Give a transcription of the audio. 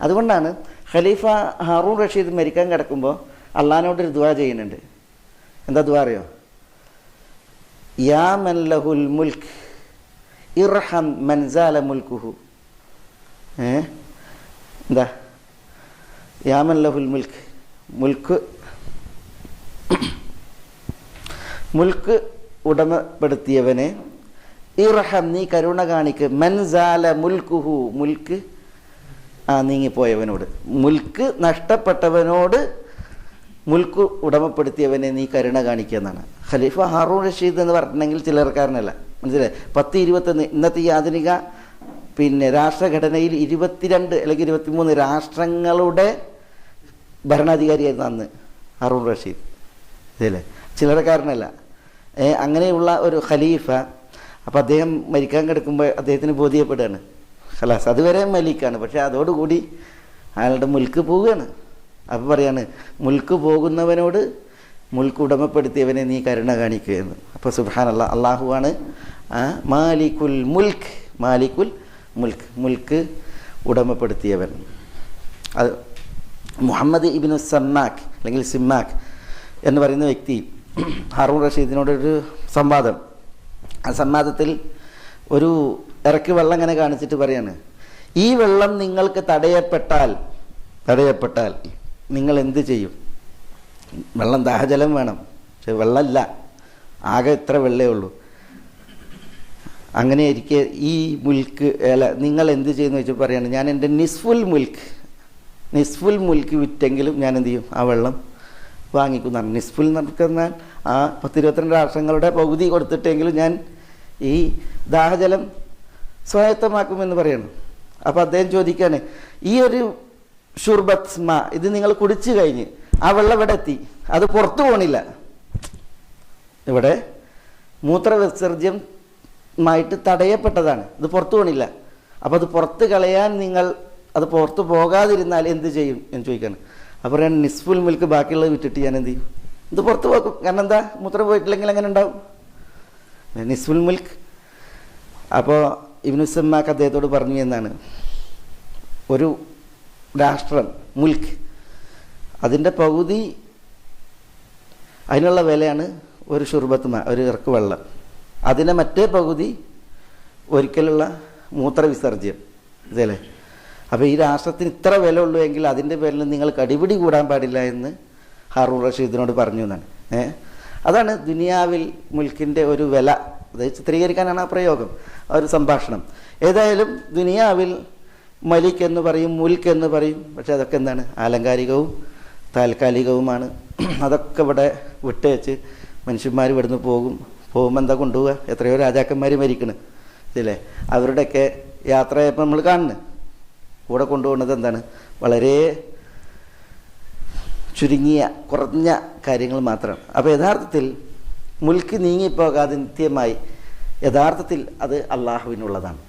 അതുകൊണ്ടാണ് ഖലീഫ ഹാറൂൺ റഷീദ് മരിക്കാൻ കിടക്കുമ്പോൾ അള്ളാഹിനോടൊരു ദുആ ചെയ്യുന്നുണ്ട്. എന്താ ദുആ അറിയോ? യാ മൻ ലഹുൽ മുൽക്ക് ഇർഹം മൻ സാല മുൽക്കുഹു. എന്താ? യാ മൻ ലഹുൽ മുൽക്ക്, മുൽക്ക് ഉടമപ്പെടുത്തിയവനെ ഇർഹം നീ കരുണ കാണിക്ക്, മൻ സാല മുൽക്കുഹു മുൽക്ക് നീങ്ങിപ്പോയവനോട്, മുൽക്ക് നഷ്ടപ്പെട്ടവനോട് മുൽക്ക് ഉടമപ്പെടുത്തിയവനെ നീ കരുണ കാണിക്കുക എന്നാണ്. ഖലീഫ ഹാറൂൺ റഷീദ് എന്ന് പറഞ്ഞിട്ടുണ്ടെങ്കിൽ ചിലർക്കാരനല്ല, മനസ്സിലായി? 10-21 ഇന്നത്തെ ഈ ആധുനിക രാഷ്ട്രഘടനയിൽ 22 അല്ലെങ്കിൽ 23 രാഷ്ട്രങ്ങളുടെ ഭരണാധികാരിയായിരുന്നു അന്ന് ഹാറൂൺ റഷീദ്, ഇതല്ലേ? ചിലർക്കാരനല്ല. അങ്ങനെയുള്ള ഒരു ഖലീഫ. അപ്പം അദ്ദേഹം മരിക്കാൻ കിടക്കുമ്പോൾ അദ്ദേഹത്തിന് ബോധ്യപ്പെടുകയാണ്, ഖലാസ് അതുവരെ മലിക്കാണ്, പക്ഷേ അതോടുകൂടി അയാളുടെ മുൽക്ക് പോവുകയാണ്. അപ്പം പറയാണ്, മുൽക്ക് പോകുന്നവനോട് മുൽക്ക് ഉടമപ്പെടുത്തിയവനെ നീ കരുണ കാണിക്കുകയെന്ന്. അപ്പോൾ സുബ്ഹാനല്ലാഹ്, അള്ളാഹുവാണ് മാലിക്കുൽ മുൽക്ക്, മാലിക്കുൽ മുൽക്ക്, മുൽക്ക് ഉടമപ്പെടുത്തിയവൻ. അത് മുഹമ്മദ് ഇബ്നു സമ്മാക്ക് അല്ലെങ്കിൽ സിമ്മാക്ക് എന്ന് പറയുന്ന വ്യക്തി ഹാറൂൺ റഷീദിനോടൊരു സംവാദം. ആ സംവാദത്തിൽ ഒരു ഇറക്കി വെള്ളം ഇങ്ങനെ കാണിച്ചിട്ട് പറയാണ്, ഈ വെള്ളം നിങ്ങൾക്ക് തടയപ്പെട്ടാൽ നിങ്ങൾ എന്ത് ചെയ്യും? വെള്ളം ദാഹജലം വേണം, പക്ഷെ വെള്ളമില്ല, ആകെ ഇത്ര വെള്ളമേ ഉള്ളൂ. അങ്ങനെ ഇരിക്കെ ഈ മുൽക്ക് നിങ്ങൾ എന്ത് ചെയ്യുന്നു വെച്ചാൽ പറയാണ്, ഞാൻ എൻ്റെ നിസ്ഫുൽ മുൽക്ക് വിറ്റെങ്കിലും ഞാൻ എന്ത് ചെയ്യും? ആ വെള്ളം വാങ്ങിക്കുന്നതാണ്. നിസ്ഫുൽ നടന്നാൽ ആ 10-22 രാഷ്ട്രങ്ങളുടെ പകുതി കൊടുത്തിട്ടെങ്കിലും ഞാൻ ഈ ദാഹജലം സ്വായത്തമാക്കുമെന്ന് പറയണം. അപ്പോൾ അദ്ദേഹം ചോദിക്കുകയാണ്, ഈ ഒരു ഷുർബത്ത് മാ ഇത് നിങ്ങൾ കുടിച്ചു കഴിഞ്ഞ് ആ വെള്ളം ഇവിടെ എത്തി, അത് പുറത്തു പോകണില്ല, ഇവിടെ മൂത്രവിസർജ്യമായിട്ട് തടയപ്പെട്ടതാണ്, ഇത് പുറത്തു പോകണില്ല. അപ്പോൾ അത് പുറത്ത് കളയാൻ നിങ്ങൾ അത് പുറത്ത് പോകാതിരുന്നാൽ എന്ത് ചെയ്യും എന്ന് ചോദിക്കുകയാണ്. അപ്പോൾ പറയാൻ നിസ്ഫുൽ മിൽക്ക് ബാക്കിയുള്ളത് വിറ്റിട്ട് ഞാൻ എന്ത് ചെയ്യും? ഇത് പുറത്ത് പോക്കും. കാരണം എന്താ? മൂത്രം പോയിട്ടില്ലെങ്കിൽ എങ്ങനെ ഉണ്ടാവും? നിസ്ഫുൽ മിൽക്ക്. അപ്പോൾ ഇബ്നു സമ്മാക്ക് അദ്ദേഹത്തോട് പറഞ്ഞു എന്നാണ്, ഒരു രാഷ്ട്രം മുൽക്ക് അതിൻ്റെ പകുതി അതിനുള്ള വിലയാണ് ഒരു ഷുർബത്ത് ഒരു ഇറക്ക് വെള്ളം, അതിൻ്റെ മറ്റേ പകുതി ഒരിക്കലുള്ള മൂത്രവിസർജ്യം, ഇതല്ലേ? അപ്പോൾ ഈ രാഷ്ട്രത്തിന് ഇത്ര വില ഉള്ളൂ എങ്കിൽ അതിൻ്റെ പേരിൽ നിങ്ങൾ കടിപിടി കൂടാൻ പാടില്ല എന്ന് ഹാറൂൺ റഷീദിനോട് പറഞ്ഞു എന്നാണ്. അതാണ് ദുനിയാവിൽ മുൽക്കിൻ്റെ ഒരു വില, അത് ചിത്രീകരിക്കാനാണ് ആ പ്രയോഗം, ആ ഒരു സംഭാഷണം. ഏതായാലും ദുനിയാവിൽ മലിക് എന്ന് പറയും, മുൽക്ക് എന്ന് പറയും, പക്ഷെ അതൊക്കെ എന്താണ്? ആലങ്കാരികവും താൽക്കാലികവുമാണ്. അതൊക്കെ ഇവിടെ വിട്ടേച്ച് മനുഷ്യന്മാർ ഇവിടുന്ന് പോകുമ്പോൾ എന്താ കൊണ്ടുപോവുക? എത്രയോ രാജാക്കന്മാർ മരിക്കണം, ഇല്ലേ? അവരുടെയൊക്കെ യാത്രയപ്പോൾ നമ്മൾ കാണുന്നു, കൂടെ കൊണ്ടുപോകുന്നത് എന്താണ്? വളരെ ചുരുങ്ങിയ കുറഞ്ഞ കാര്യങ്ങൾ മാത്രം. അപ്പോൾ യഥാർത്ഥത്തിൽ മുൽക്ക് നീങ്ങിപ്പോകാതെ നിത്യമായി യഥാർത്ഥത്തിൽ അത് അള്ളാഹുവിനുള്ളതാണ്.